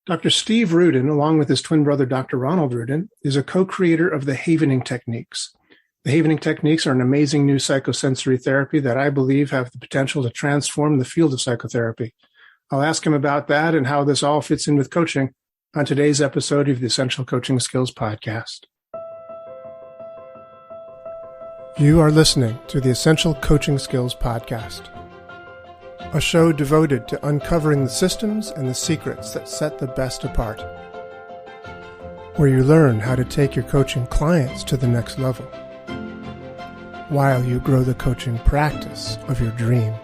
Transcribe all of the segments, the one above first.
Dr. Steve Ruden, along with his twin brother, Dr. Ronald Ruden, is a co-creator of the Havening techniques. The Havening techniques are an amazing new psychosensory therapy that I believe have the potential to transform the field of psychotherapy. I'll ask him about that and how this all fits in with coaching on today's episode of the Essential Coaching Skills Podcast. You are listening to the Essential Coaching Skills Podcast, a show devoted to uncovering the systems and the secrets that set the best apart, where you learn how to take your coaching clients to the next level, while you grow the coaching practice of your dreams.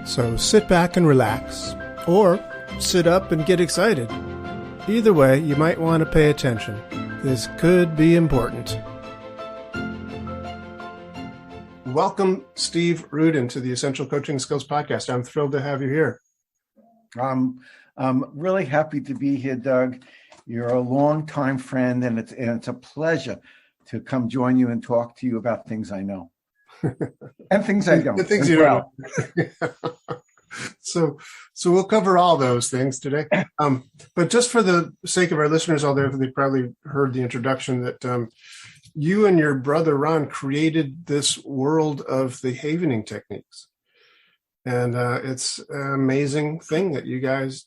So sit back and relax, or sit up and get excited. Either way, you might want to pay attention. This could be important. Welcome, Steve Ruden, to the Essential Coaching Skills Podcast. I'm thrilled to have you here. I'm really happy to be here, Doug. You're a longtime friend, and it's a pleasure to come join you and talk to you about things I know and things I don't. The things you don't know. So we'll cover all those things today. But just for the sake of our listeners, although they probably heard the introduction, that you and your brother Ron created this world of the Havening techniques. And it's an amazing thing that you guys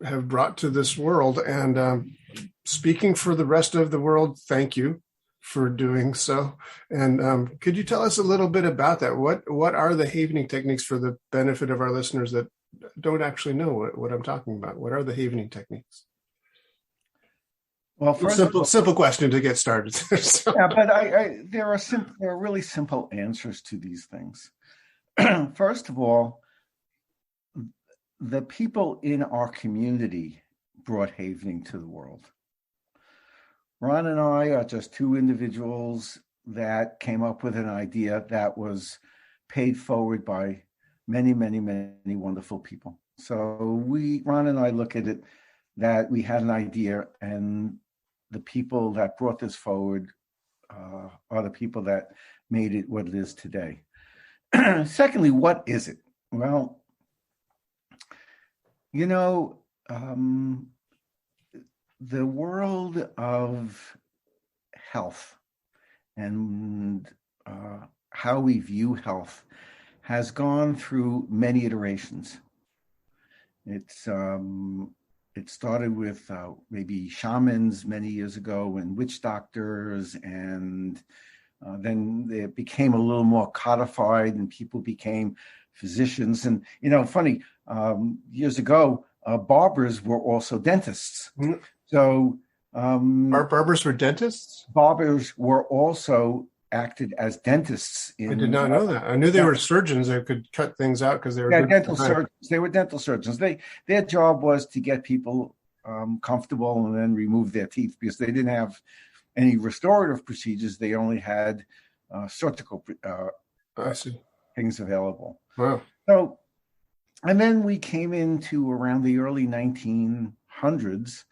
have brought to this world. And speaking for the rest of the world, thank you for doing so. And could you tell us a little bit about that? What are the Havening techniques for the benefit of our listeners that don't actually know what I'm talking about? What are the Havening techniques? Well, simple question to get started. Yeah, but there are really simple answers to these things. First of all, the people in our community brought Havening to the world. Ron and I are just two individuals that came up with an idea that was paid forward by many, many, many wonderful people. So Ron and I look at it that we had an idea, and the people that brought this forward are the people that made it what it is today. Secondly, what is it? Well, the world of health and how we view health has gone through many iterations. It started with maybe shamans many years ago and witch doctors, and then it became a little more codified and people became physicians. And, funny, years ago, barbers were also dentists. Mm-hmm. So barbers were dentists? Barbers were also acted as dentists. I did not know that. I knew they were surgeons that could cut things out because they were dental surgeons. They were dental surgeons. Their job was to get people comfortable and then remove their teeth, because they didn't have any restorative procedures. They only had surgical things available. Wow. So, and then we came into around the early 1900s,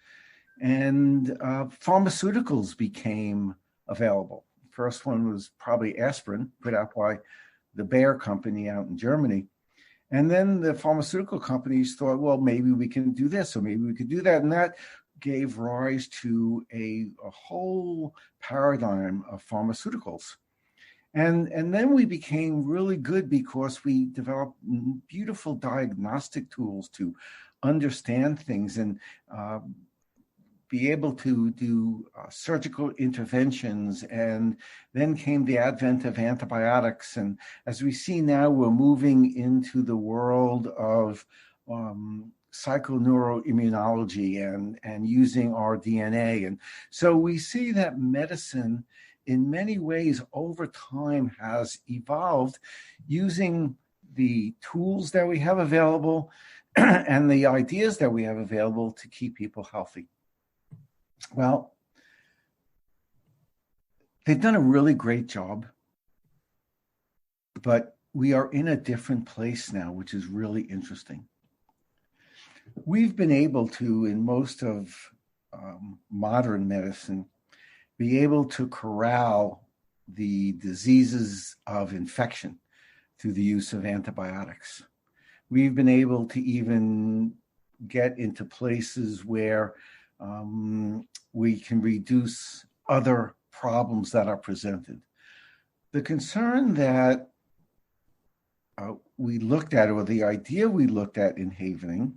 and pharmaceuticals became available. First one was probably aspirin, put out by the Bayer company out in Germany. And then the pharmaceutical companies thought, well, maybe we can do this, or maybe we could do that. And that gave rise to a whole paradigm of pharmaceuticals. And then we became really good because we developed beautiful diagnostic tools to understand things and be able to do surgical interventions. And then came the advent of antibiotics. And as we see now, we're moving into the world of psychoneuroimmunology and using our DNA. And so we see that medicine in many ways over time has evolved using the tools that we have available and the ideas that we have available to keep people healthy. Well, they've done a really great job, but we are in a different place now, which is really interesting. We've been able to, in most of modern medicine, be able to corral the diseases of infection through the use of antibiotics. we've been able to even get into places where we can reduce other problems that are presented. The concern that we looked at, or the idea we looked at in havening,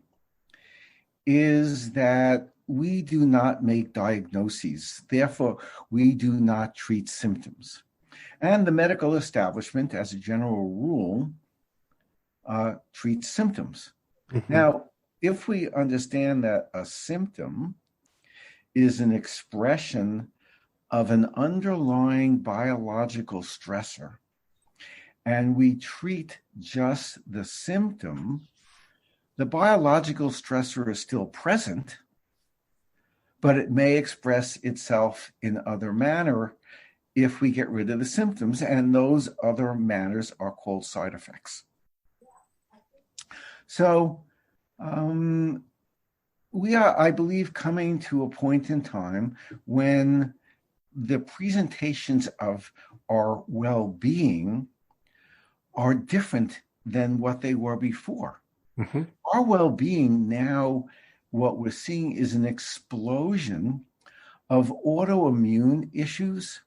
is that we do not make diagnoses. Therefore, we do not treat symptoms. And the medical establishment, as a general rule, treats symptoms. Mm-hmm. Now, if we understand that a symptom is an expression of an underlying biological stressor, and we treat just the symptom, the biological stressor is still present, but it may express itself in other manner if we get rid of the symptoms, and those other manners are called side effects. So we are, I believe, coming to a point in time when the presentations of our well-being are different than what they were before. Mm-hmm. Our well-being now, what we're seeing is an explosion of autoimmune issues,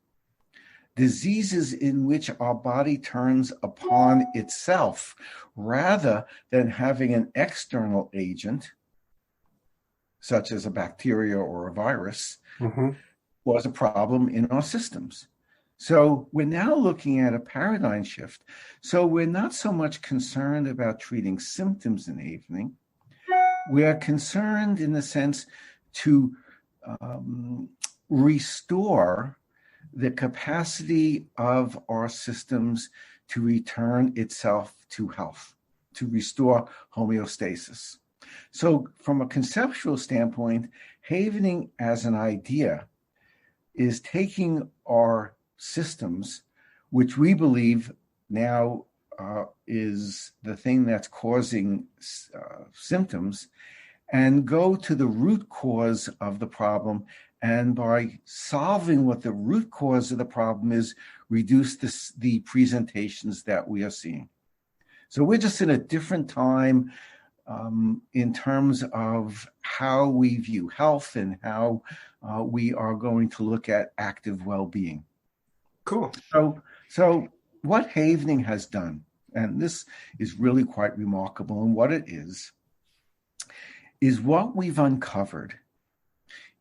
diseases in which our body turns upon itself rather than having an external agent, such as a bacteria or a virus, mm-hmm. was a problem in our systems. So we're now looking at a paradigm shift. So we're not so much concerned about treating symptoms in havening. We're concerned in the sense to restore the capacity of our systems to return itself to health, to restore homeostasis. So from a conceptual standpoint, havening as an idea is taking our systems, which we believe now is the thing that's causing symptoms, and go to the root cause of the problem, and by solving what the root cause of the problem is, reduce the presentations that we are seeing. So we're just in a different time in terms of how we view health and how we are going to look at active well-being. Cool. So what havening has done, and this is really quite remarkable, and what it is what we've uncovered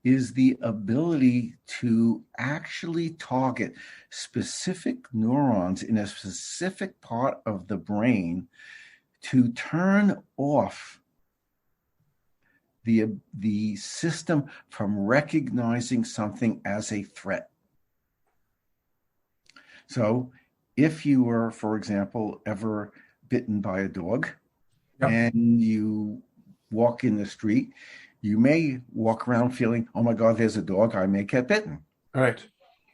is the ability to actually target specific neurons in a specific part of the brain to turn off the system from recognizing something as a threat. So if you were, for example, ever bitten by a dog, yep. and you walk in the street, you may walk around feeling, oh my God, there's a dog, I may get bitten. All right.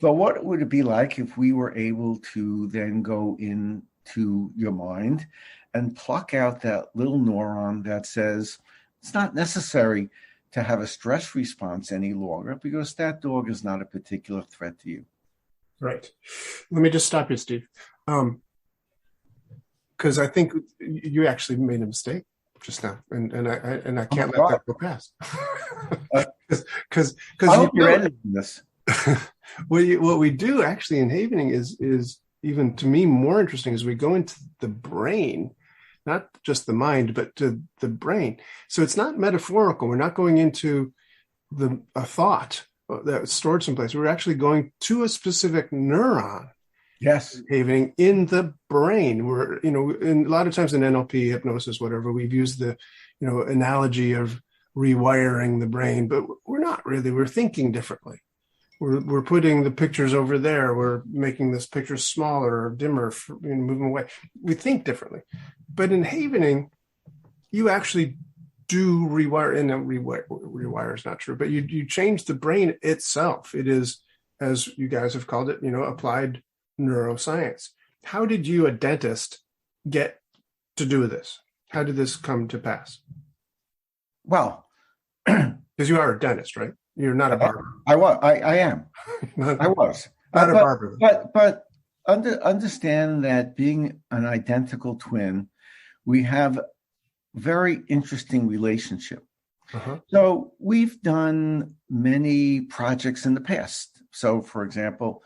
But what would it be like if we were able to then go into your mind and pluck out that little neuron that says, it's not necessary to have a stress response any longer because that dog is not a particular threat to you. Right. Let me just stop you, Steve. Because I think you actually made a mistake just now, and I can't let that go past. Because you're editing this. What we do actually in havening is even to me more interesting is we go into the brain, not just the mind, but to the brain. So it's not metaphorical. We're not going into a thought that's stored someplace. We're actually going to a specific neuron. Yes. Havening in the brain. We're, in a lot of times in NLP, hypnosis, whatever, we've used the, analogy of rewiring the brain, but we're not really. We're thinking differently. We're putting the pictures over there. We're making this picture smaller or dimmer, moving away. We think differently. But in havening, you actually do rewire, and rewire is not true, but you change the brain itself. It is, as you guys have called it, applied neuroscience. How did you, a dentist, get to do this? How did this come to pass? Well, because you are a dentist, right? You're not a barber. I was. I am. I was not a barber. But understand that being an identical twin, we have very interesting relationship. Uh-huh. So we've done many projects in the past. So, for example,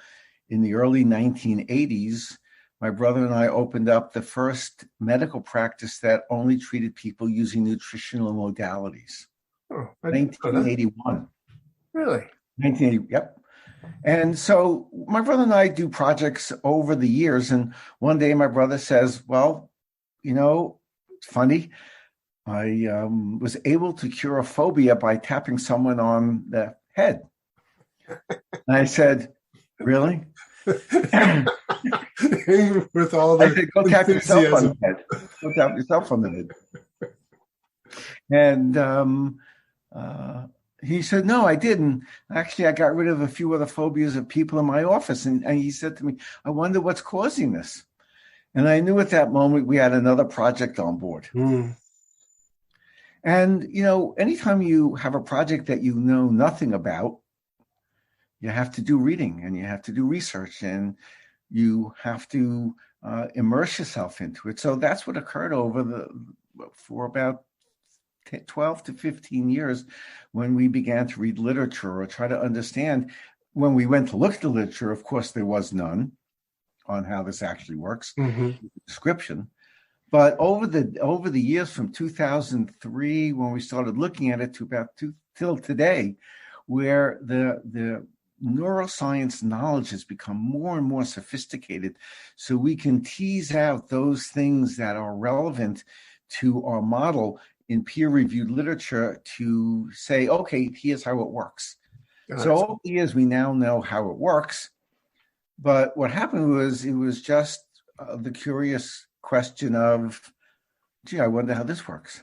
in the early 1980s, my brother and I opened up the first medical practice that only treated people using nutritional modalities. Oh, I didn't know that. 1981. Really? 1980, yep. And so my brother and I do projects over the years. And one day my brother says, well, it's funny. I was able to cure a phobia by tapping someone on the head. And I said, really? With all the I said, go tap yourself on the head. Go tap yourself on the head. And he said, no, I didn't. Actually, I got rid of a few other phobias of people in my office. And he said to me, I wonder what's causing this. And I knew at that moment we had another project on board. Mm. And, anytime you have a project that you know nothing about, you have to do reading and you have to do research and you have to immerse yourself into it. So that's what occurred for about 12 to 15 years when we began to read literature or try to understand. When we went to look at the literature, of course, there was none on how this actually works, description. But over the years from 2003, when we started looking at it, to about till today, where the neuroscience knowledge has become more and more sophisticated, so we can tease out those things that are relevant to our model in peer-reviewed literature to say, okay, here's how it works. So over the years, we now know how it works. But what happened was it was just the curious question of, gee, I wonder how this works.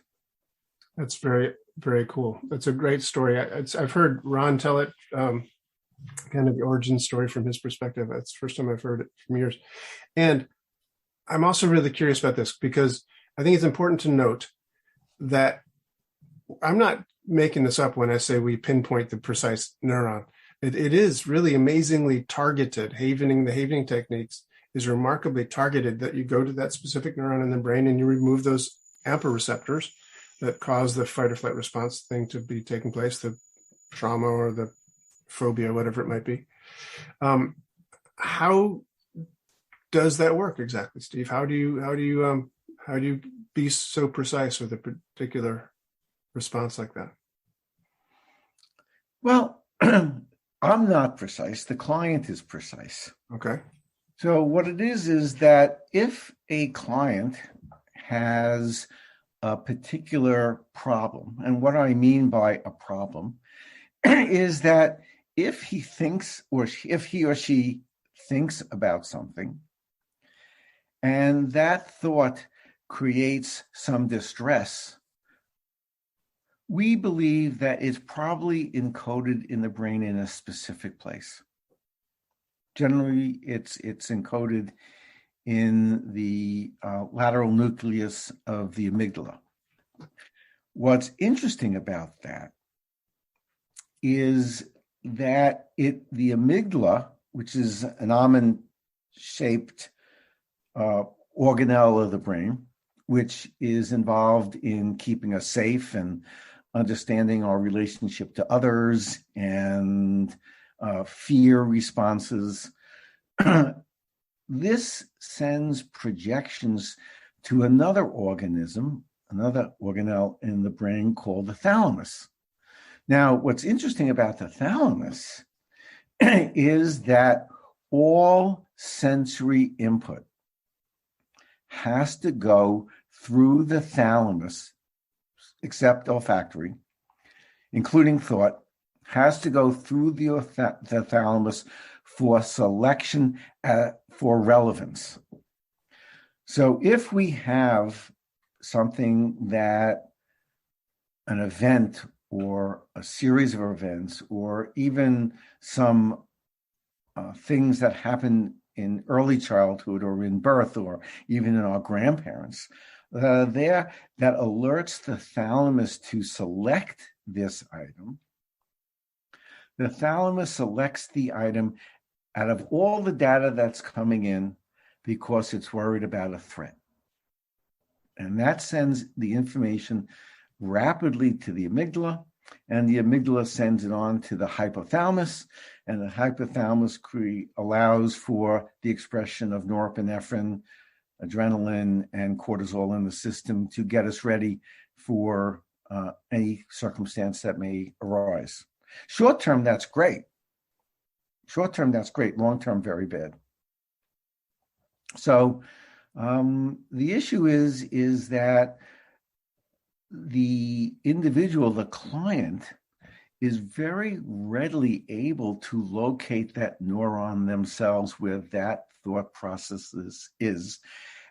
That's very, very cool. That's a great story. I've heard Ron tell it, kind of the origin story from his perspective. That's the first time I've heard it from yours. And I'm also really curious about this because I think it's important to note that I'm not making this up when I say we pinpoint the precise neuron. It is really amazingly targeted. The havening techniques is remarkably targeted, that you go to that specific neuron in the brain and you remove those AMPA receptors that cause the fight or flight response thing to be taking place, the trauma or the phobia, whatever it might be. How does that work exactly, Steve? How do you be so precise with a particular response like that? Well, I'm not precise. The client is precise. Okay. So what it is that if a client has a particular problem, and what I mean by a problem is that if he thinks, or if he or she thinks about something, and that thought creates some distress, we believe that it's probably encoded in the brain in a specific place. Generally, it's encoded in the lateral nucleus of the amygdala. What's interesting about that is that the amygdala, which is an almond-shaped organelle of the brain, which is involved in keeping us safe and understanding our relationship to others and fear responses. This sends projections to another organelle in the brain called the thalamus. Now, what's interesting about the thalamus is that all sensory input has to go through the thalamus, except olfactory, including thought, has to go through the thalamus for selection for relevance. So if we have something that an event or a series of events or even some things that happen in early childhood or in birth or even in our grandparents, that alerts the thalamus to select this item. The thalamus selects the item out of all the data that's coming in because it's worried about a threat. And that sends the information rapidly to the amygdala, and the amygdala sends it on to the hypothalamus, and the hypothalamus allows for the expression of norepinephrine, adrenaline, and cortisol in the system to get us ready for any circumstance that may arise. Short term, that's great. Long term, very bad. So the issue is that the individual, the client, is very readily able to locate that neuron themselves where that thought process is.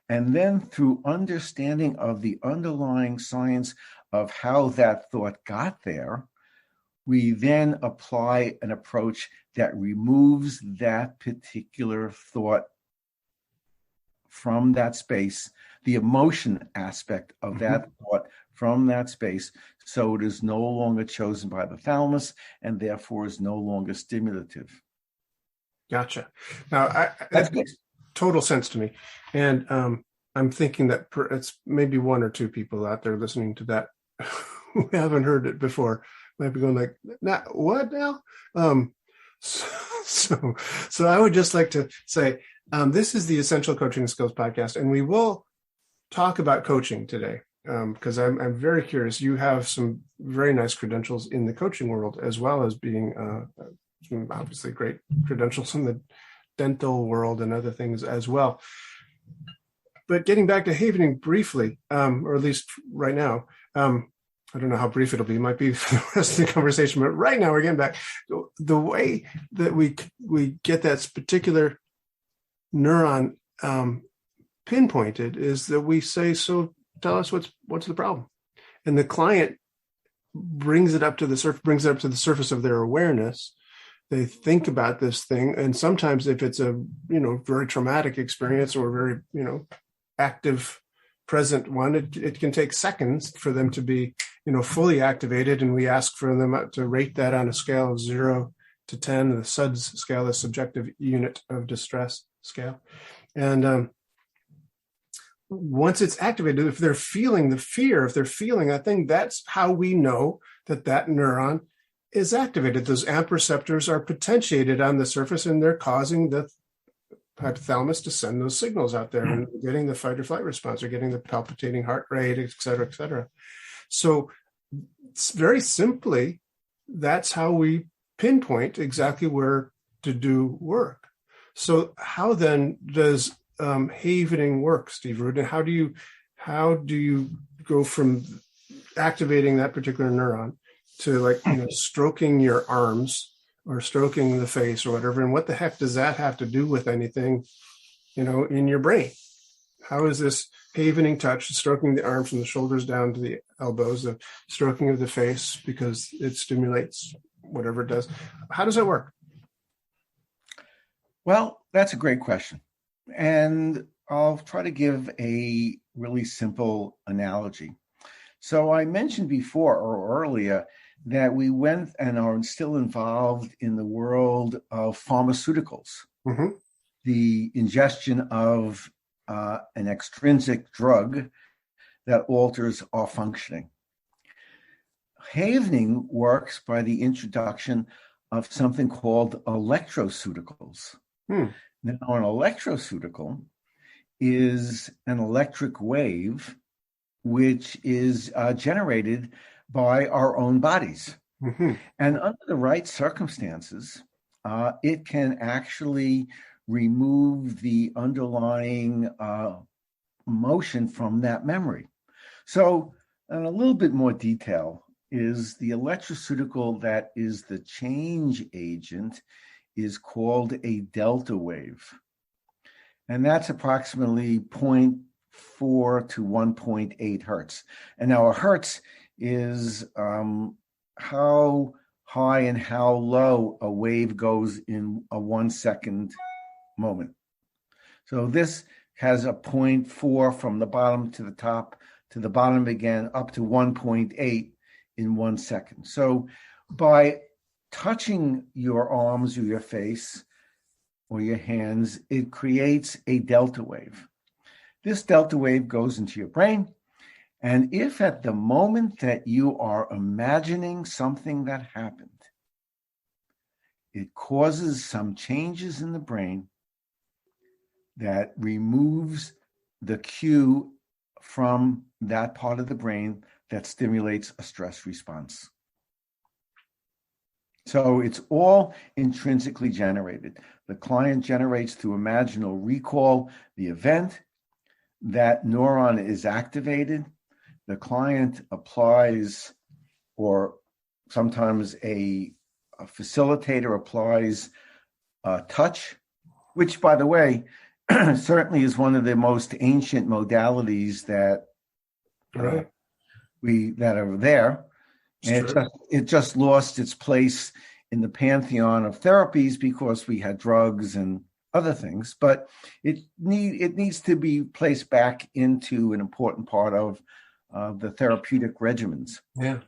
And then through understanding of the underlying science of how that thought got there, we then apply an approach that removes that particular thought from that space, the emotion aspect of that thought from that space, so it is no longer chosen by the thalamus and therefore is no longer stimulative. Gotcha. Now, that makes total sense to me. And I'm thinking that it's maybe one or two people out there listening to that who haven't heard it before might be going like, what now? So I would just like to say, this is the Essential Coaching Skills Podcast, and we will talk about coaching today because I'm very curious. You have some very nice credentials in the coaching world, as well as being obviously great credentials in the dental world and other things as well. But getting back to havening briefly, or at least right now, I don't know how brief it'll be. It might be for the rest of the conversation, but right now we're getting back. The way that we get that particular neuron pinpointed is that we say, so tell us what's the problem. And the client brings it up to the surface of their awareness. They think about this thing. And sometimes if it's a, very traumatic experience or very, active present one, it can take seconds for them to be, fully activated. And we ask for them to rate that on a scale of 0 to 10, the SUDS scale, the subjective unit of distress scale. And once it's activated, if they're feeling the fear, if they're feeling that thing, that's how we know that neuron is activated. Those AMP receptors are potentiated on the surface, and they're causing the hypothalamus to send those signals out there, and getting the fight or flight response, or getting the palpitating heart rate, et cetera, et cetera. So very simply, that's how we pinpoint exactly where to do work. So how then does havening work, Steve Ruden? How do you go from activating that particular neuron to stroking your arms or stroking the face or whatever? And what the heck does that have to do with anything, in your brain? How is this havening touch, stroking the arms from the shoulders down to the elbows, the stroking of the face, because it stimulates whatever it does? How does that work? Well, that's a great question. And I'll try to give a really simple analogy. So I mentioned before or earlier that we went and are still involved in the world of pharmaceuticals, the ingestion of an extrinsic drug that alters our functioning. Havening works by the introduction of something called electroceuticals. Now, an electroceutical is an electric wave which is generated by our own bodies. And under the right circumstances, it can actually remove the underlying motion from that memory. So, in a little bit more detail, is the electroceutical that is the change agent is called a delta wave. And that's approximately 0.4 to 1.8 hertz. And now a hertz is how high and how low a wave goes in a 1 second moment. So this has a 0.4 from the bottom to the top to the bottom again, up to 1.8 in 1 second. So by touching your arms or your face or your hands, it creates a delta wave. This delta wave goes into your brain. And if at the moment that you are imagining something that happened, it causes some changes in the brain that removes the cue from that part of the brain that stimulates a stress response. So it's all intrinsically generated. The client generates through imaginal recall the event. That neuron is activated. The client applies, or sometimes a facilitator applies touch, which, by the way, certainly is one of the most ancient modalities that Right. that are there. And it just lost its place in the pantheon of therapies because we had drugs and other things. But it needs to be placed back into an important part of the therapeutic regimens. Yeah.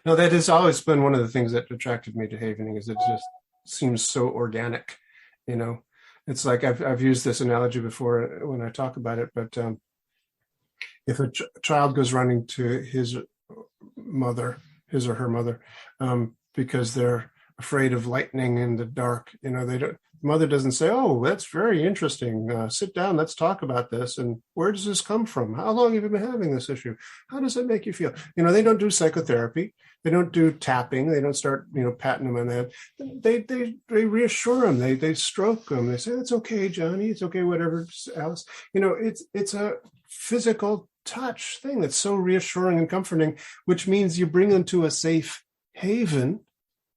No, that has always been one of the things that attracted me to havening, is it just seems so organic. You know, it's like I've used this analogy before when I talk about it, but if a child goes running to his or her mother, because they're afraid of lightning in the dark, the mother doesn't say, "Oh, that's very interesting. Sit down, let's talk about this. And where does this come from? How long have you been having this issue? How does it make you feel?" They don't do psychotherapy. They don't do tapping. They don't start, patting them on the head. They reassure them. They stroke them. They say, "It's okay, Johnny. It's okay, whatever, Alice." It's a physical touch thing that's so reassuring and comforting, which means you bring them to a safe haven.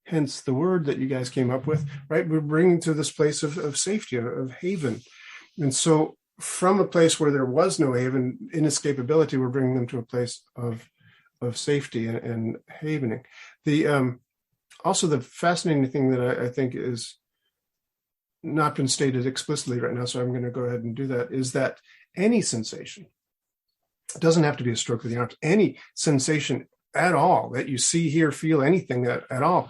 Hence the word that you guys came up with, right? We're bringing to this place of safety, of haven. And so from a place where there was no haven, inescapability, we're bringing them to a place of safety and havening. Also the fascinating thing that I think is not been stated explicitly right now, so I'm going to go ahead and do that, is that any sensation, it doesn't have to be a stroke of the arms, any sensation at all that you see, hear, feel, anything at all,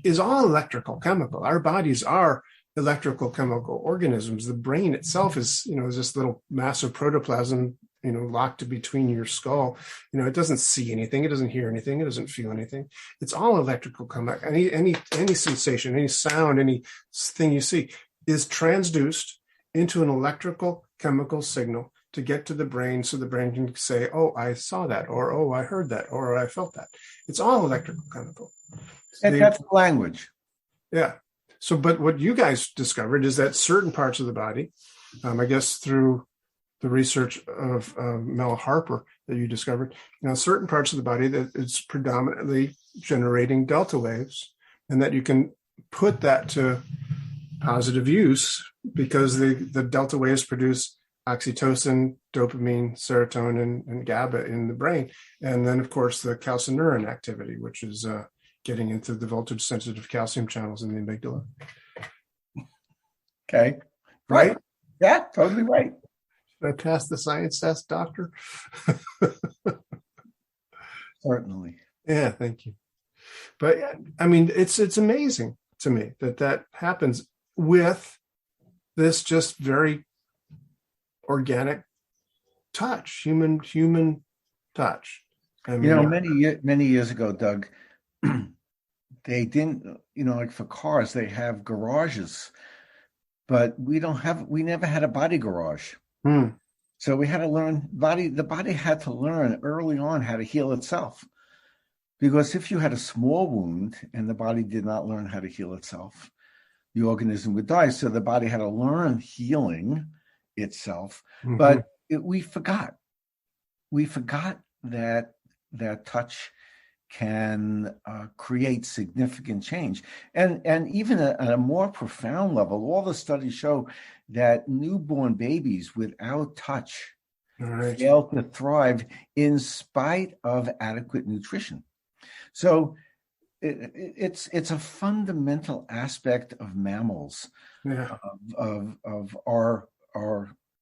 is all electrical chemical. Our bodies are electrical chemical organisms. The brain itself is this little mass of protoplasm locked between your skull. It doesn't see anything, it doesn't hear anything, it doesn't feel anything. It's all electrical chemical. Any sensation, any sound, anything you see is transduced into an electrical chemical signal to get to the brain, so the brain can say, "Oh, I saw that," or "Oh, I heard that," or "I felt that." It's all electrical chemical. And that's language. Yeah. So, but what you guys discovered is that certain parts of the body, I guess through the research of Mel Harper that you discovered, certain parts of the body that it's predominantly generating delta waves, and that you can put that to positive use because the delta waves produce oxytocin, dopamine, serotonin, and GABA in the brain. And then, of course, the calcineurin activity, which is getting into the voltage-sensitive calcium channels in the amygdala. Okay. Right? Yeah, totally right. Should I pass the science test, doctor? Certainly. Yeah, thank you. But, I mean, it's amazing to me that happens with this just very organic touch, human touch. I mean, many years ago, Doug, they didn't, like for cars, they have garages, but we never had a body garage. So we had to learn the body had to learn early on how to heal itself. Because if you had a small wound and the body did not learn how to heal itself, the organism would die. So the body had to learn healing itself. Mm-hmm. But we forgot that touch can create significant change. And even at a more profound level, all the studies show that newborn babies without touch fail to thrive in spite of adequate nutrition. So it's a fundamental aspect of mammals, of our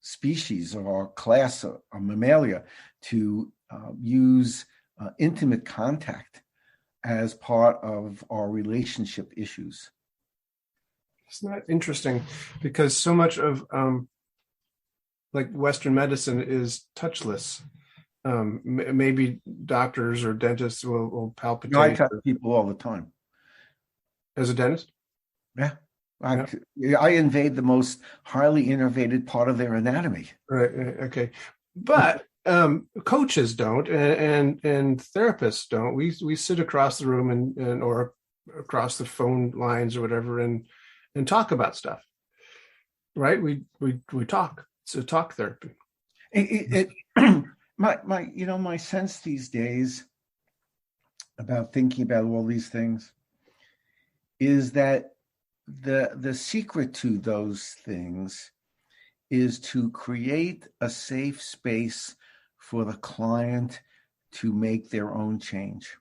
species, of our class, of mammalia, to use intimate contact as part of our relationship issues. Isn't that interesting? Because so much of like Western medicine is touchless. Maybe doctors or dentists will No, I palpitate. touch people all the time. As a dentist? Yeah. Yeah. I invade the most highly innervated part of their anatomy. Right. Okay. But coaches don't, and therapists don't. We sit across the room and or across the phone lines or whatever and talk about stuff. Right? We talk. It's a talk therapy. My sense these days about thinking about all these things is that the secret to those things is to create a safe space for the client to make their own change.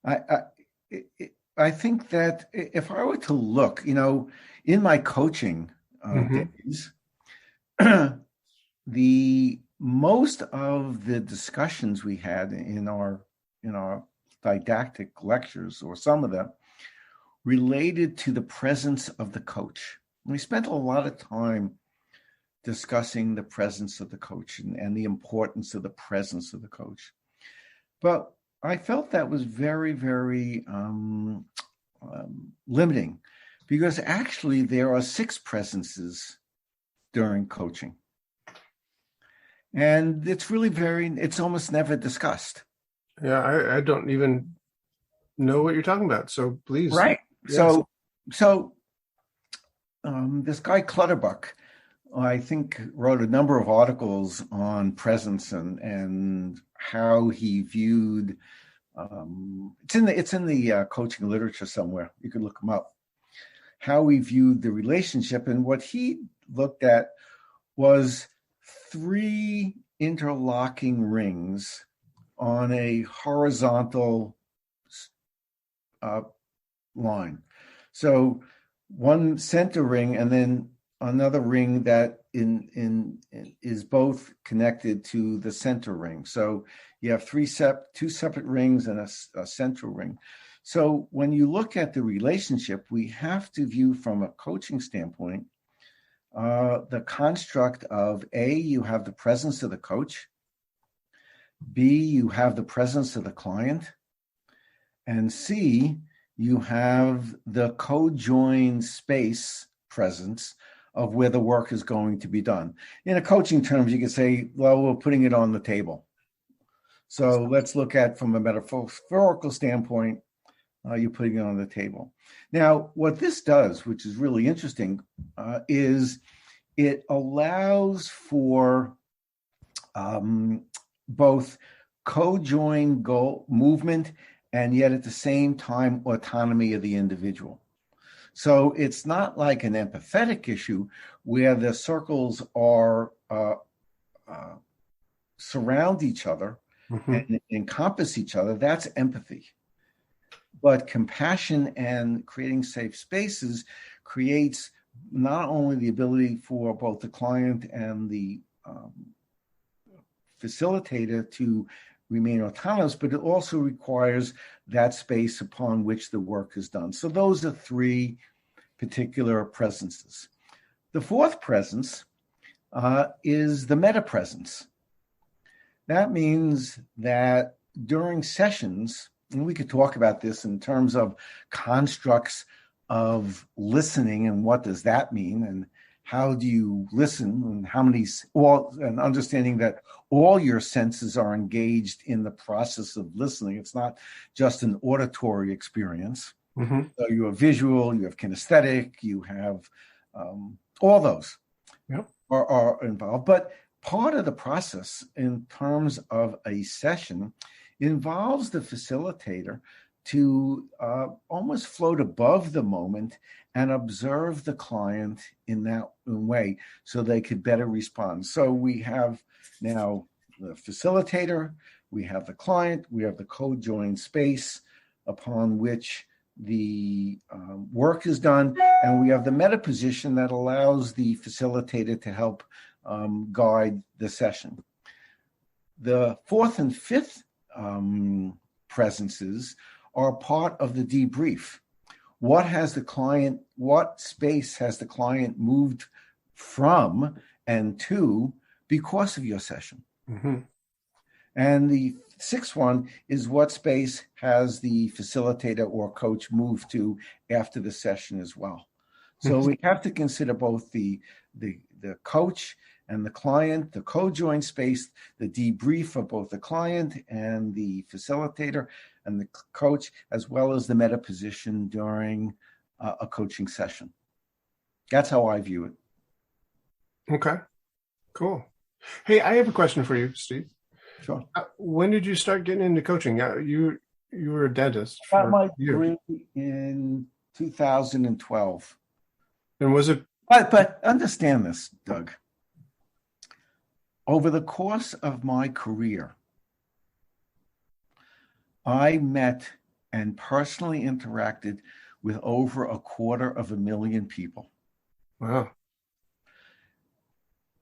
I think that if I were to look, in my coaching days, the most of the discussions we had in our didactic lectures, or some of them, related to the presence of the coach. We spent a lot of time discussing the presence of the coach and the importance of the presence of the coach. But I felt that was very, very limiting, because actually there are 6 presences during coaching. And it's really it's almost never discussed. Yeah, I don't even know what you're talking about. So please. Right. Yes. So this guy Clutterbuck, I think, wrote a number of articles on presence and how he viewed. It's in the coaching literature somewhere. You could look him up. How he viewed the relationship, and what he looked at was 3 interlocking rings on a horizontal line. So one center ring, and then another ring that is both connected to the center ring. So you have 2 separate rings and a central ring. So when you look at the relationship, we have to view from a coaching standpoint the construct of A, you have the presence of the coach; B, you have the presence of the client; and C, you have the co-joined space presence of where the work is going to be done. In a coaching terms, you could say, well, we're putting it on the table. So let's look at, from a metaphorical standpoint, you're putting it on the table. Now, what this does, which is really interesting, is it allows for both co-joined goal movement and yet at the same time autonomy of the individual. So it's not like an empathetic issue where the circles are surround each other and encompass each other. That's empathy. But compassion and creating safe spaces creates not only the ability for both the client and the facilitator to remain autonomous, but it also requires that space upon which the work is done. So those are 3 particular presences. The 4th presence is the meta presence. That means that during sessions, and we could talk about this in terms of constructs of listening and what does that mean, and how do you listen, and how many, and understanding that all your senses are engaged in the process of listening. It's not just an auditory experience. So you have visual, you have kinesthetic, you have all those are involved. But part of the process in terms of a session involves the facilitator to almost float above the moment and observe the client in that way so they could better respond. So we have now the facilitator, we have the client, we have the co-joined space upon which the work is done, and we have the meta position that allows the facilitator to help guide the session. The 4th and 5th presences are part of the debrief. What space has the client moved from, and 2, because of your session. Mm-hmm. And the 6th one is what space has the facilitator or coach move to after the session as well. So we have to consider both the coach and the client, the co-join space, the debrief of both the client and the facilitator and the coach, as well as the meta position during a coaching session. That's how I view it. Okay, cool. Hey, I have a question for you, Steve. Sure. When did you start getting into coaching? You were a dentist. I got my degree in 2012. And was it? But understand this, Doug. Over the course of my career, I met and personally interacted with over 250,000 people. Wow.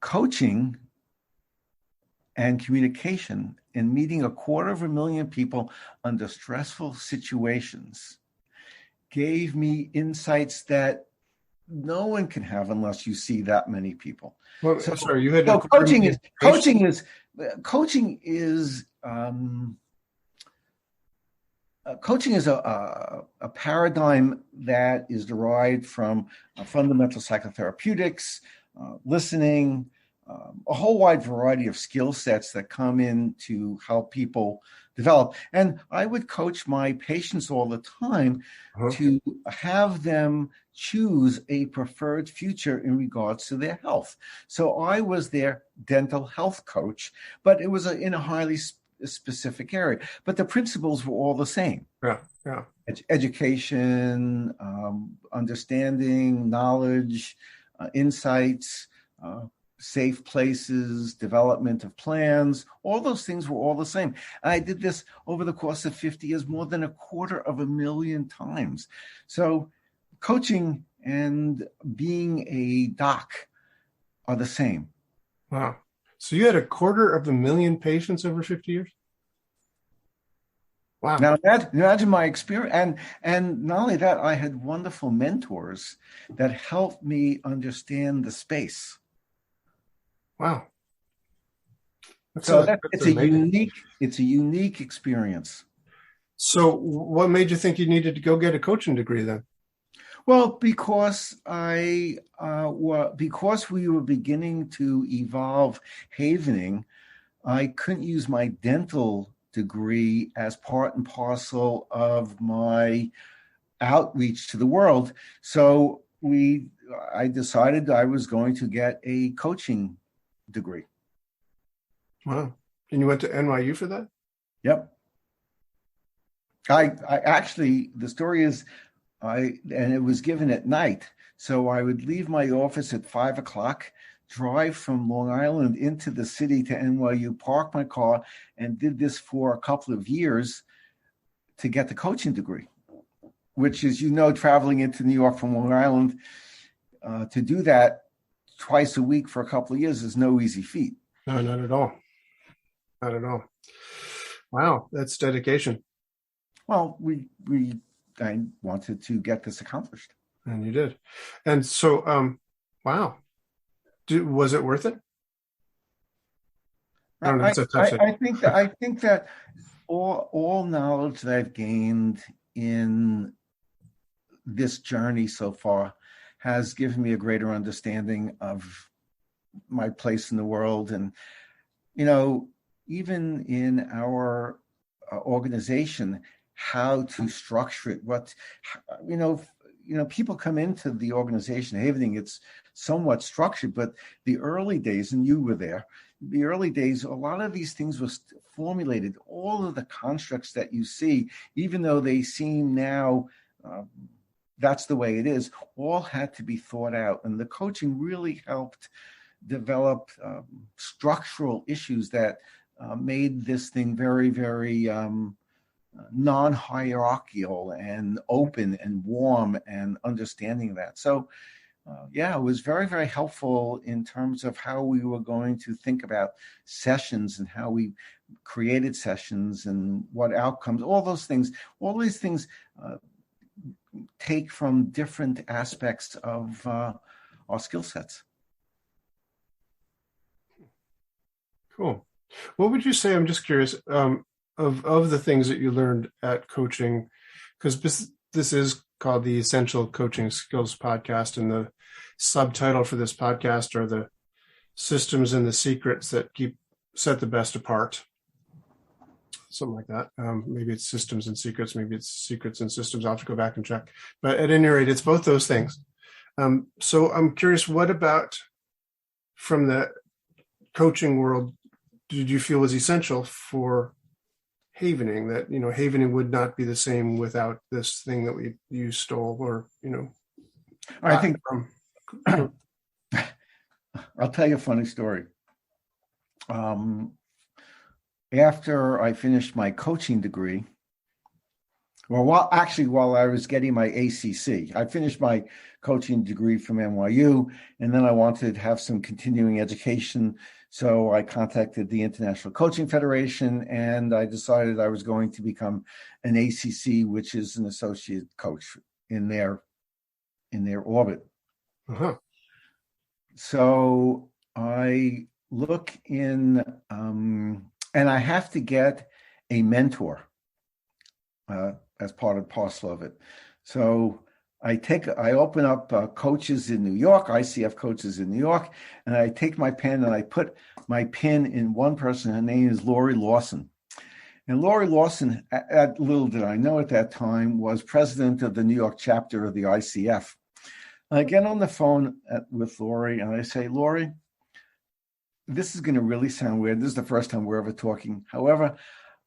Coaching and communication and meeting 250,000 people under stressful situations gave me insights that no one can have unless you see that many people. Well, so, sorry, you had so coaching is a paradigm that is derived from fundamental psychotherapeutics, listening, a whole wide variety of skill sets that come in to help people develop. And I would coach my patients all the time to have them choose a preferred future in regards to their health. So I was their dental health coach, but it was in a highly specific area. But the principles were all the same. Yeah. Education, understanding, knowledge, insights, safe places, development of plans, all those things were all the same. And I did this over the course of 50 years, more than 250,000 times. So coaching and being a doc are the same. Wow. So you had 250,000 patients over 50 years? Wow. Now imagine my experience. And not only that, I had wonderful mentors that helped me understand the space. Wow. It's a unique experience. So what made you think you needed to go get a coaching degree then? Well, because because we were beginning to evolve havening, I couldn't use my dental degree as part and parcel of my outreach to the world. So I decided I was going to get a coaching degree. Wow. And you went to NYU for that? Yep. I actually, the story is, and it was given at night. So I would leave my office at 5:00, drive from Long Island into the city to NYU, park my car, and did this for a couple of years to get the coaching degree, which is, traveling into New York from Long Island, to do that twice a week for a couple of years is no easy feat. No, not at all. Not at all. Wow, that's dedication. Well, I wanted to get this accomplished. And you did. And so, wow. Was it worth it? I think that all knowledge that I've gained in this journey so far has given me a greater understanding of my place in the world. And, even in our organization, how to structure it, people come into the organization, everything, it's somewhat structured, but the early days, and you were there, the early days, a lot of these things were formulated. All of the constructs that you see, even though they seem now, that's the way it is, all had to be thought out. And the coaching really helped develop structural issues that made this thing very, very non-hierarchical and open and warm and understanding that. So, it was very, very helpful in terms of how we were going to think about sessions and how we created sessions and what outcomes, all those things, all these things take from different aspects of our skill sets. Cool. What would you say? I'm just curious, of the things that you learned at coaching, because this is called the Essential Coaching Skills Podcast, and the subtitle for this podcast are the systems and the secrets that set the best apart. Something like that. Maybe it's systems and secrets. Maybe it's secrets and systems. I'll have to go back and check. But at any rate, it's both those things. So I'm curious, what about from the coaching world did you feel was essential for havening, that, havening would not be the same without this thing that you stole, or, I think I'll tell you a funny story. After I finished my coaching degree, while I was getting my ACC, I finished my coaching degree from NYU, and then I wanted to have some continuing education. So I contacted the International Coaching Federation, and I decided I was going to become an ACC, which is an associate coach in their orbit. Uh-huh. So I look in, and I have to get a mentor as part and parcel of it. So I open up coaches in New York, ICF coaches in New York, and I take my pen and I put my pin in one person. Her name is Lori Lawson. And Lori Lawson, little did I know at that time, was president of the New York chapter of the ICF. And I get on the phone with Lori and I say, Lori, this is going to really sound weird. This is the first time we're ever talking. However,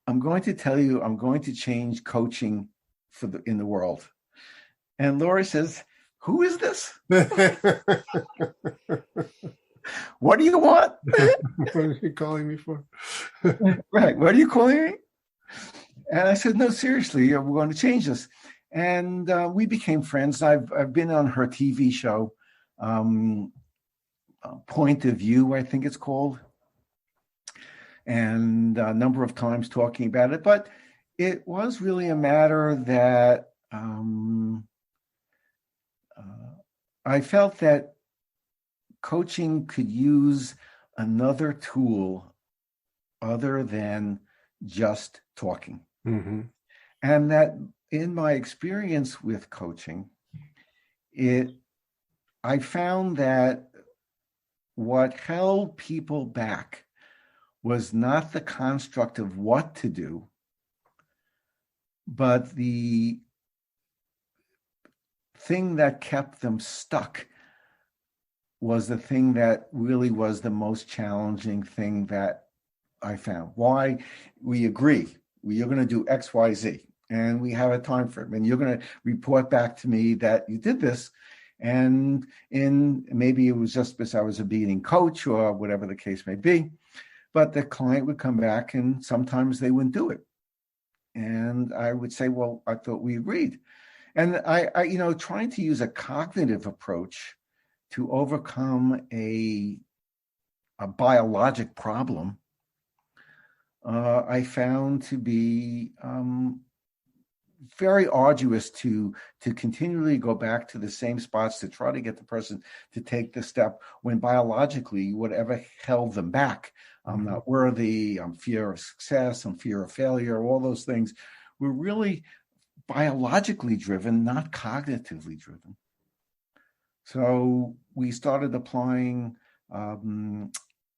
I'm going to tell you, I'm going to change coaching in the world. And Lori says, who is this? What do you want? What are you calling me for? Right. What are you calling me? And I said, no, seriously, we're going to change this. And we became friends. I've been on her TV show, Point of View, I think it's called, and a number of times talking about it. But it was really a matter that I felt that coaching could use another tool other than just talking. Mm-hmm. And that in my experience with coaching, I found that what held people back was not the construct of what to do, but the thing that kept them stuck was the thing that really was the most challenging thing that I found. Why? We agree. You're going to do X, Y, Z, and we have a time frame, and you're going to report back to me that you did this. And maybe it was just because I was a beating coach or whatever the case may be, but the client would come back and sometimes they wouldn't do it. And I would say, well, I thought we agreed. And I trying to use a cognitive approach to overcome a biologic problem, I found to be very arduous to continually go back to the same spots to try to get the person to take the step when biologically whatever held them back, I'm not worthy, I'm fear of success, I'm fear of failure, all those things were really biologically driven, not cognitively driven. So we started applying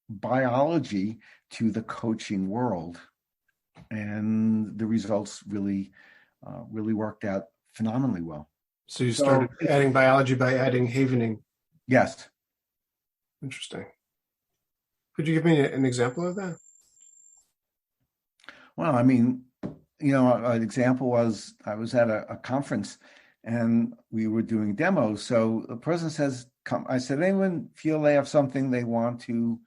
biology to the coaching world, and the results really worked out phenomenally well. So you started adding biology by adding havening. Yes. Interesting. Could you give me an example of that? Well, I mean, an example was I was at a conference and we were doing demos. So the person says, "Come." I said, "Anyone feel they have something they want to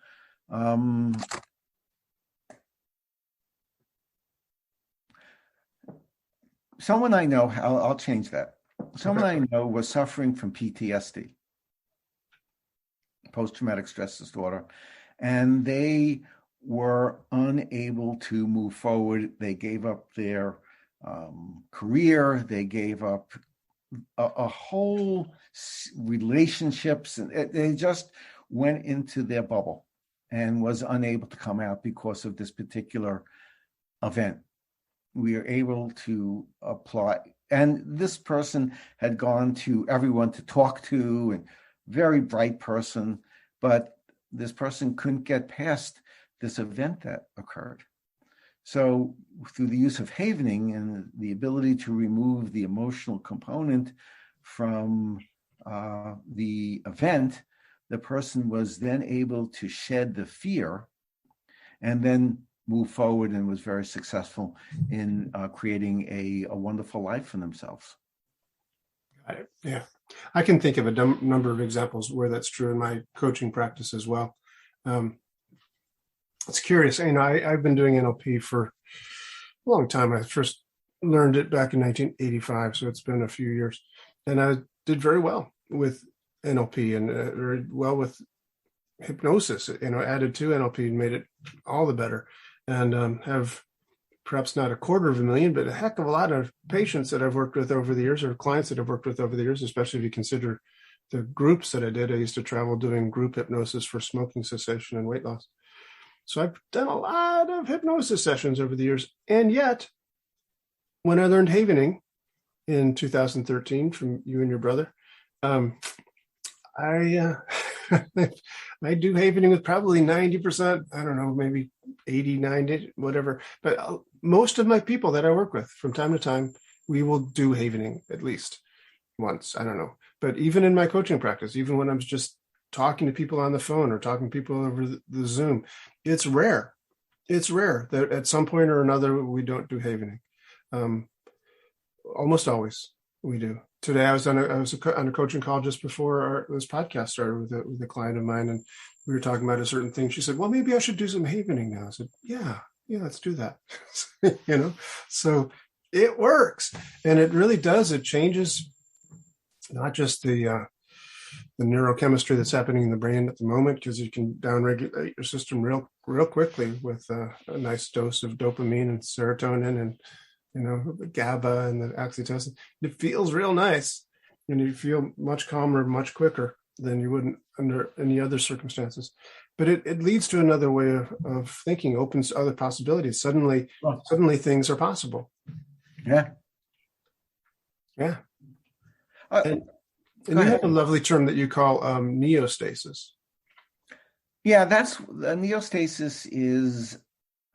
someone I know, I'll change that. Someone I know was suffering from PTSD, post-traumatic stress disorder, and they were unable to move forward. They gave up their career. They gave up a whole relationships, and they just went into their bubble. and was unable to come out because of this particular event. We are able to apply, and this person had gone to everyone to talk to, and very bright person, but this person couldn't get past this event that occurred. So through the use of havening and the ability to remove the emotional component from the event, the person was then able to shed the fear and then move forward, and was very successful in creating a wonderful life for themselves. Yeah, I can think of a number of examples where that's true in my coaching practice as well. It's curious. I've been doing NLP for a long time. I first learned it back in 1985, so it's been a few years. And I did very well with NLP and very well with hypnosis, added to NLP and made it all the better. And have perhaps not 250,000, but a heck of a lot of patients that I've worked with over the years, or clients that I've worked with over the years, especially if you consider the groups that I did. I used to travel doing group hypnosis for smoking cessation and weight loss. So I've done a lot of hypnosis sessions over the years. And yet, when I learned havening in 2013 from you and your brother, I I do havening with probably 90%, I don't know, maybe 80, 90, whatever. But most of my people that I work with from time to time, we will do havening at least once. I don't know. But even in my coaching practice, even when I'm just talking to people on the phone or talking to people over the Zoom, it's rare. It's rare that at some point or another, we don't do havening. Almost always we do. Today, I was on a coaching call just before this podcast started with a client of mine, and we were talking about a certain thing. She said, "Well, maybe I should do some havening now." I said, "Yeah, let's do that." So it works, and it really does. It changes not just the neurochemistry that's happening in the brain at the moment, because you can downregulate your system real quickly with a nice dose of dopamine and serotonin and the GABA and the oxytocin. It feels real nice, and you feel much calmer, much quicker than you would under any other circumstances. But it leads to another way of thinking, opens other possibilities. Suddenly things are possible. Yeah. And you have a lovely term that you call neostasis. Yeah, that's neostasis is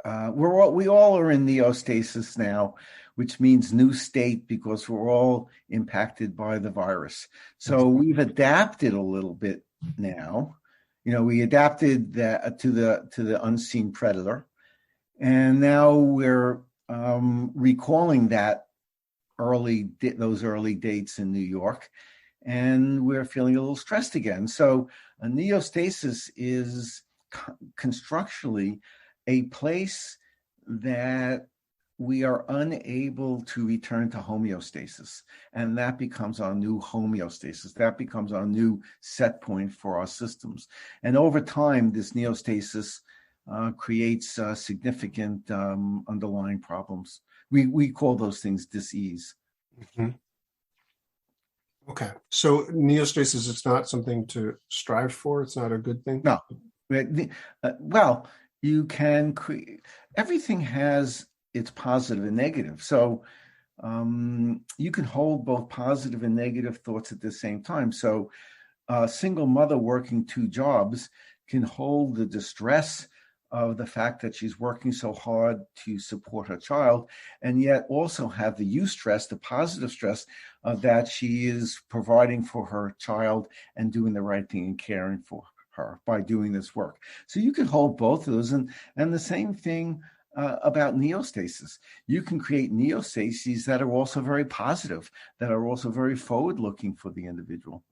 we all are in neostasis now, which means new state, because we're all impacted by the virus. So we've adapted a little bit now. We adapted that to the unseen predator, and now we're recalling those early dates in New York, and we're feeling a little stressed again. So a neostasis is constructually a place that we are unable to return to homeostasis. And that becomes our new homeostasis. That becomes our new set point for our systems. And over time, this neostasis creates significant underlying problems. We call those things dis-ease. Mm-hmm. Okay. So neostasis is not something to strive for. It's not a good thing. No. Well, you can create, everything has its positive and negative. So you can hold both positive and negative thoughts at the same time. So a single mother working 2 jobs can hold the distress of the fact that she's working so hard to support her child, and yet also have the eustress, the positive stress of that she is providing for her child and doing the right thing and caring for her by doing this work. So you can hold both of those, and the same thing about neostasis. You can create neostases that are also very positive, that are also very forward-looking for the individual.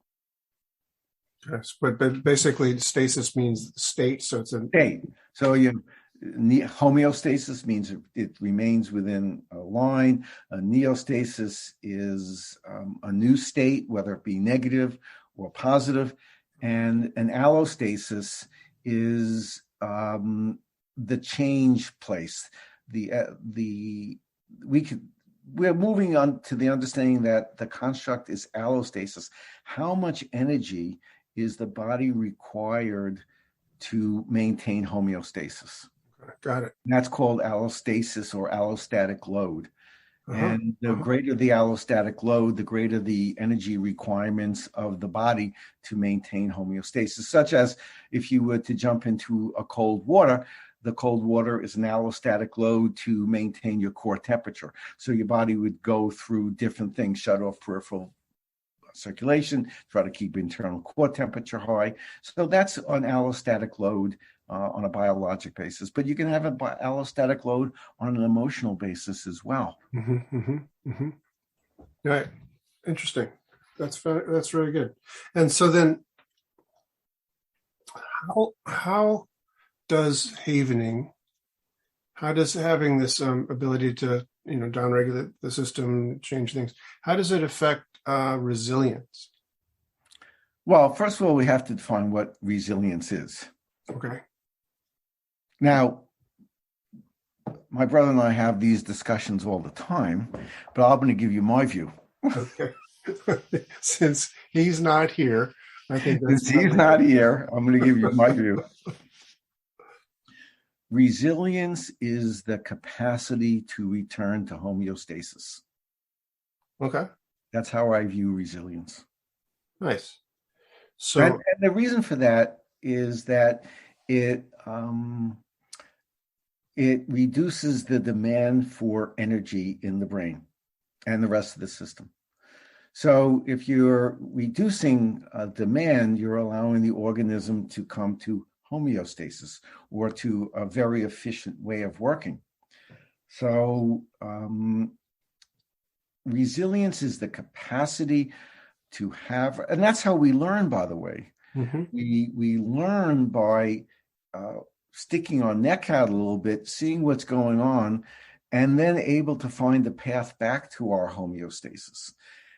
Yes, but basically stasis means state, so it's a state. So homeostasis means it remains within a line. A neostasis is a new state, whether it be negative or positive, and an allostasis is the change place. We're moving on to the understanding that the construct is allostasis. How much energy is the body required to maintain homeostasis. Got it. And that's called allostasis or allostatic load. And the Uh-huh. greater the allostatic load, the greater the energy requirements of the body to maintain homeostasis, such as if you were to jump into a cold water, the cold water is an allostatic load to maintain your core temperature. So your body would go through different things, shut off peripheral circulation, try to keep internal core temperature high. So that's an allostatic load on a biologic basis. But you can have an allostatic load on an emotional basis as well. Right. Interesting. That's really good. And so then, how does havening, how does having this ability to downregulate the system, change things, how does it affect resilience? Well, first of all, we have to define what resilience is. Okay. Now, my brother and I have these discussions all the time, but I'm going to give you my view. Okay. Since he's not here, I think since he's not here, I'm going to give you my view. Resilience is the capacity to return to homeostasis. Okay. That's how I view resilience. Nice. So, and the reason for that is that it reduces the demand for energy in the brain and the rest of the system. So if you're reducing demand, you're allowing the organism to come to homeostasis or to a very efficient way of working. So resilience is the capacity to have, and that's how we learn, by the way. We learn by sticking our neck out a little bit, seeing what's going on, and then able to find a path back to our homeostasis.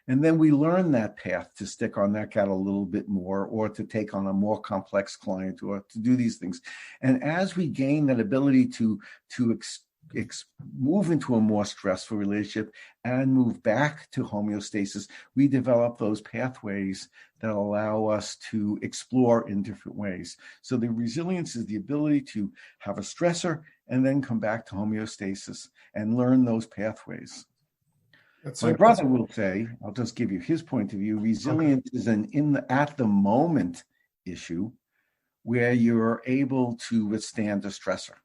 And then we learn that path to stick our neck out a little bit more, or to take on a more complex client, or to do these things. And as we gain that ability to move into a more stressful relationship and move back to homeostasis, we develop those pathways that allow us to explore in different ways. So the resilience is the ability to have a stressor and then come back to homeostasis and learn those pathways. My brother will say, I'll just give you his point of view, resilience is an at the moment issue where you're able to withstand a stressor.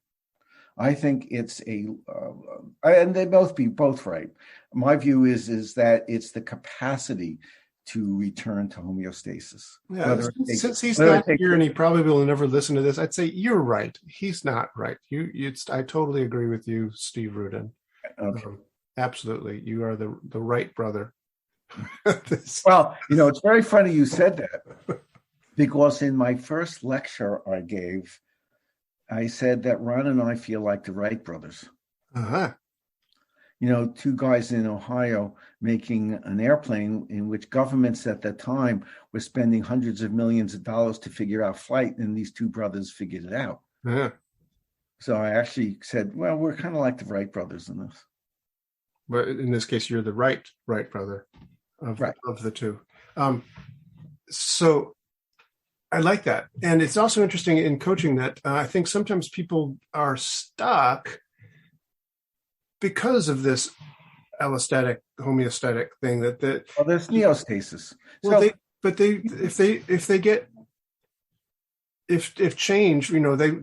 I think it's and they both right. My view is that it's the capacity to return to homeostasis. Yeah, since he's not here and he probably will never listen to this, I'd say you're right. He's not right. I totally agree with you, Steve Ruden. Okay. Absolutely, you are the right brother. Well, it's very funny you said that, because in my first lecture I gave, I said that Ron and I feel like the Wright brothers. Two guys in Ohio making an airplane in which governments at that time were spending hundreds of millions of dollars to figure out flight, and these two brothers figured it out. So I actually said, well, we're kind of like the Wright brothers in this. But in this case, you're the right brother of the two. So I like that. And it's also interesting in coaching that I think sometimes people are stuck because of this allostatic, homeostatic thing that there's neostasis. Well, if change,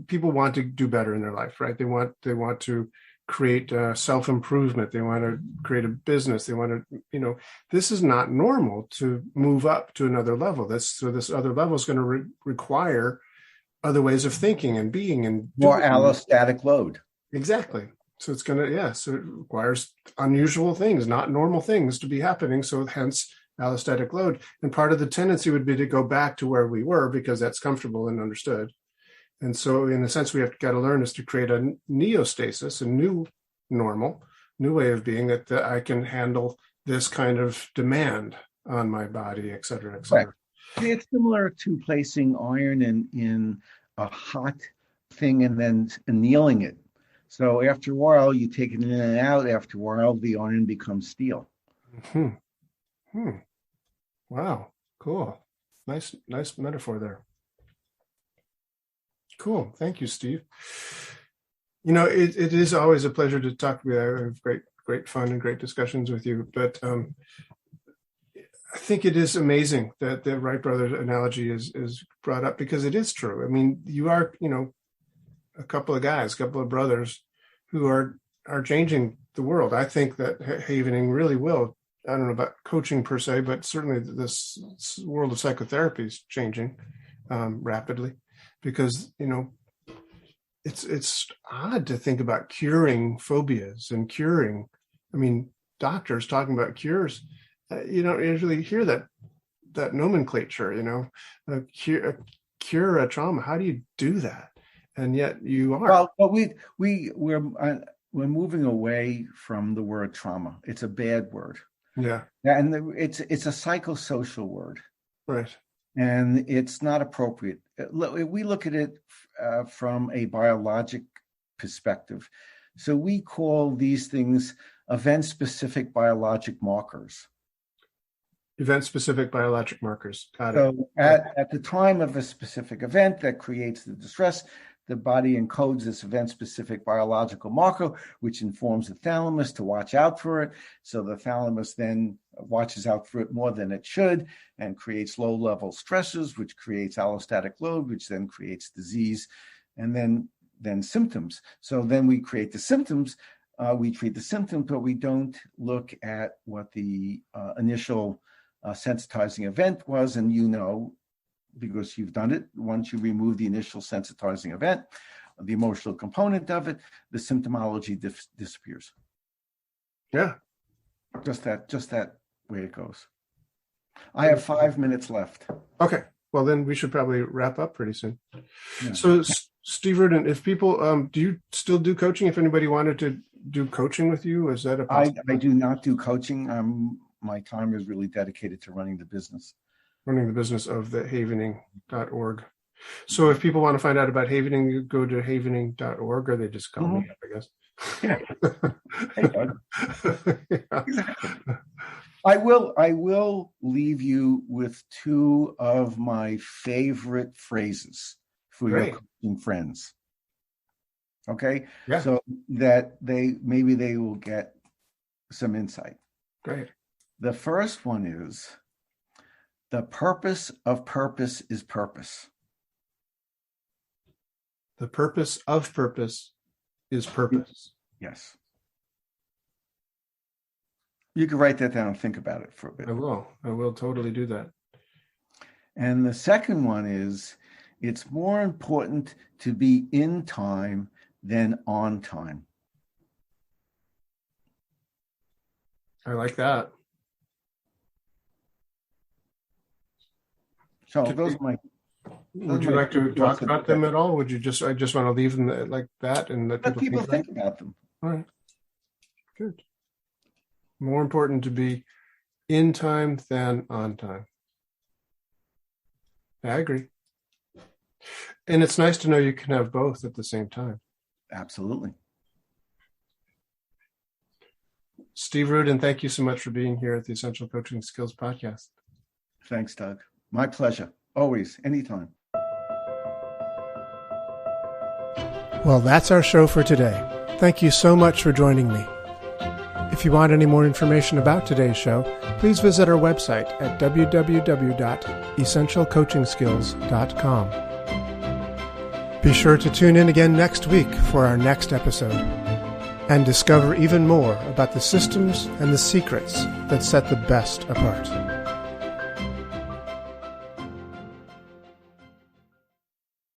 people want to do better in their life, right? They want to create self-improvement. They want to create a business. They want to, this is not normal to move up to another level. This other level is going to require other ways of thinking and being and more allostatic load. Exactly. So it's going to, so it requires unusual things, not normal things to be happening. So hence allostatic load. And part of the tendency would be to go back to where we were because that's comfortable and understood. And so in a sense, we have got to learn is to create a neostasis, a new normal, new way of being that I can handle this kind of demand on my body, et cetera, et cetera. Right. It's similar to placing iron in a hot thing and then annealing it. So after a while, you take it in and out. After a while, the iron becomes steel. Wow, cool. Nice metaphor there. Cool. Thank you, Steve. You know, it is always a pleasure to talk with you. I have great fun and great discussions with you. But I think it is amazing that the Wright brothers analogy is brought up, because it is true. I mean, you are, a couple of guys, a couple of brothers who are changing the world. I think that Havening really will. I don't know about coaching per se, but certainly this world of psychotherapy is changing rapidly, because, it's odd to think about curing phobias and curing. I mean, doctors talking about cures. You don't usually hear that nomenclature. Cure a trauma. How do you do that? And yet you are. Well, but we're moving away from the word trauma. It's a bad word. Yeah. And it's a psychosocial word. Right. And it's not appropriate. We look at it from a biologic perspective. So we call these things event-specific biologic markers. Event-specific biologic markers. Got it. So at the time of a specific event that creates the distress, the body encodes this event-specific biological marker, which informs the thalamus to watch out for it. So the thalamus then watches out for it more than it should and creates low-level stressors, which creates allostatic load, which then creates disease, and then symptoms. So then we create the symptoms. We treat the symptoms, but we don't look at what the initial sensitizing event was. And because you've done it, once you remove the initial sensitizing event, the emotional component of it, the symptomology disappears. Yeah. Just that way it goes. I have 5 minutes left. Okay. Well, then we should probably wrap up pretty soon. Yeah. So, Steve Ruden, if people, do you still do coaching? If anybody wanted to do coaching with you, is that a possibility? I do not do coaching. My time is really dedicated to running the business. Running the business of the havening.org. So if people want to find out about Havening, you go to havening.org, or they just call me up, I guess. Yeah. Hey, Doug. Yeah. Exactly. I will leave you with two of my favorite phrases for your coaching friends. Okay? Yeah. So that they will get some insight. Great. The first one is, the purpose of purpose is purpose. The purpose of purpose is purpose. Yes. You can write that down and think about it for a bit. I will totally do that. And the second one is, it's more important to be in time than on time. I like that. So those are my. Would you like to talk about them at all? Would you I just want to leave them like that and let people think about them. All right. Good. More important to be in time than on time. I agree. And it's nice to know you can have both at the same time. Absolutely. Steve Ruden, thank you so much for being here at the Essential Coaching Skills Podcast. Thanks, Doug. My pleasure. Always, anytime. Well, that's our show for today. Thank you so much for joining me. If you want any more information about today's show, please visit our website at www.essentialcoachingskills.com. Be sure to tune in again next week for our next episode and discover even more about the systems and the secrets that set the best apart.